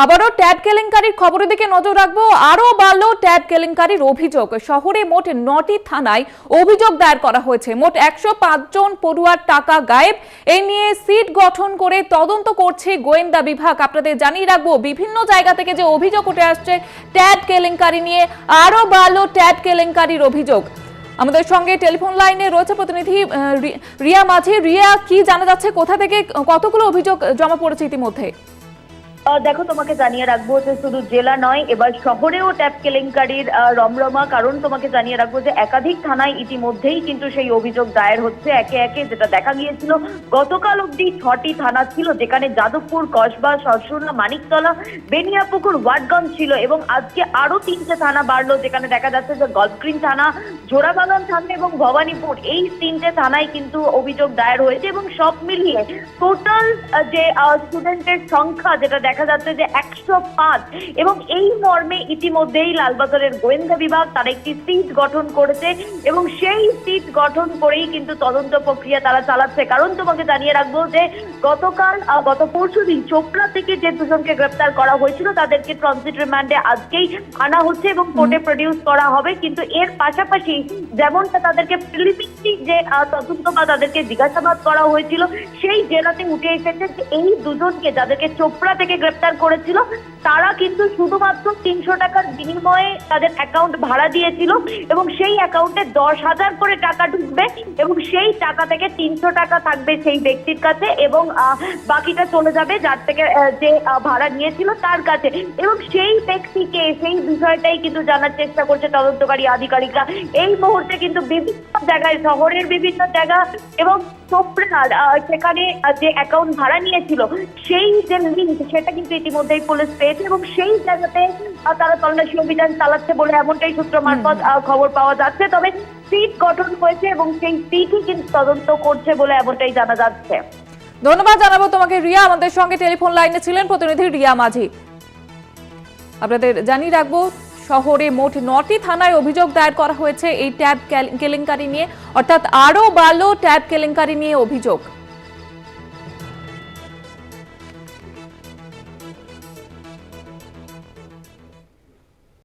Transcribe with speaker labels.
Speaker 1: আবারও ট্যাব কেলেঙ্কারির খবরের দিকে নজর রাখবো। আরো বাড়লো ট্যাব কেলেঙ্কারির অভিযোগ। শহরে মোট 9টি থানায় অভিযোগ দায়ের করা হয়েছে। মোট 105 জন পড়ুয়ার টাকা গায়েব। এই নিয়ে সিট গঠন করে তদন্ত করছে গোয়েন্দা বিভাগ। আপনাদের জানিয়ে রাখবো, বিভিন্ন জায়গা থেকে যে অভিযোগ উঠে আসছে ট্যাব কেলেঙ্কারি নিয়ে, আরো বাড়লো ট্যাব কেলেঙ্কারির অভিযোগ। আমাদের সঙ্গে টেলিফোন লাইনে রয়েছে প্রতিনিধি রিয়া মাঝি। রিয়া, কি জানা যাচ্ছে, কোথা থেকে কতগুলো অভিযোগ জমা পড়েছে ইতিমধ্যে?
Speaker 2: দেখো, তোমাকে জানিয়ে রাখবো যে শুধু জেলা নয়, এবার শহরেও ট্যাব কেলেঙ্কারির রমরমা। কারণ তোমাকে জানিয়ে রাখবো যে একাধিক থানায় ইতিমধ্যেই কিন্তু সেই অভিযোগ দায়ের হচ্ছে একে একে। যেটা দেখা গিয়েছিল, গতকাল অব্দি 6টি থানা ছিল, যেখানে যাদবপুর, কসবা, সরসুরা, মানিকতলা, বেনিয়াপুকুর, ওয়াটগঞ্জ ছিল, এবং আজকে আরো 3টে থানা বাড়লো, যেখানে দেখা যাচ্ছে যে গলফগ্রিন থানা, জোড়াবাগান থানা এবং ভবানীপুর, এই 3টে থানায় কিন্তু অভিযোগ দায়ের হয়েছে। এবং সব মিলিয়ে টোটাল যে স্টুডেন্টের সংখ্যা, যেটা দেখা যাচ্ছে যে 105। এবং এই মর্মে ইতিমধ্যেই লালবাজারের গোয়েন্দা বিভাগ তারা একটি সিট গঠন করেছে, এবং সেই সিট গঠন করেই কিন্তু তদন্ত প্রক্রিয়া তারা চালাচ্ছে। কারণ তোমাকে জানিয়ে রাখবো যে গত পরশুদিন চোপড়া থেকে যে দুজনকে গ্রেপ্তার করা হয়েছিল, তাদেরকে ট্রানজিট রিমান্ডে আজকেই আনা হচ্ছে এবং কোর্টে প্রডিউস করা হবে। কিন্তু এর পাশাপাশি যেমনটা তাদেরকে প্রিলিমিনারি যে তদন্ত বা তাদেরকে জিজ্ঞাসাবাদ করা হয়েছিল, সেই জেলাতে উঠে এসেছে যে এই দুজনকে, যাদেরকে চোপড়া থেকে গ্রেপ্তার করেছিল, তারা কিন্তু শুধুমাত্র 300 টাকার বিনিময়ে তাদের অ্যাকাউন্ট ভাড়া দিয়েছিল, এবং সেই অ্যাকাউন্টে 10,000 করে টাকা ঢুকবে, এবং সেই টাকা থেকে 300 টাকা থাকবে সেই ব্যক্তির কাছে, এবং বাকিটা চলে যাবে যার থেকে যে ভাড়া নিয়েছিল তার কাছে। এবং সেই ব্যক্তিকে, সেই বিষয়টাই কিন্তু জানার চেষ্টা করছে তদন্তকারী আধিকারিকরা। এই মুহূর্তে কিন্তু বিভিন্ন জায়গায়, শহরের বিভিন্ন জায়গা এবং চোপড়ার সেখানে যে অ্যাকাউন্ট ভাড়া নিয়েছিল, সেই যে লিঙ্ক, সেটা কিন্তু ইতিমধ্যেই পুলিশ পেয়েছে, এবং সেই জায়গাতে তারা তল্লাশি অভিযান চালাচ্ছে বলে এমনটাই সূত্র মারফত খবর পাওয়া যাচ্ছে। তবে সিট গঠন হয়েছে এবং সেই সিটই কিন্তু তদন্ত করছে বলে এমনটাই জানা যাচ্ছে।
Speaker 1: ধন্যবাদ জানাবো তোমাকে রিয়া। আমাদের সঙ্গে টেলিফোন লাইনে ছিলেন প্রতিনিধি রিয়া মাঝি। আপনাদের জানিয়ে রাখবো, শহরে মোট 9টি থানায় অভিযোগ দায়ের করা হয়েছে এই ট্যাব কেলেঙ্কারি নিয়ে, অর্থাৎ আরো বাড়লো ট্যাব কেলেঙ্কারি নিয়ে অভিযোগ।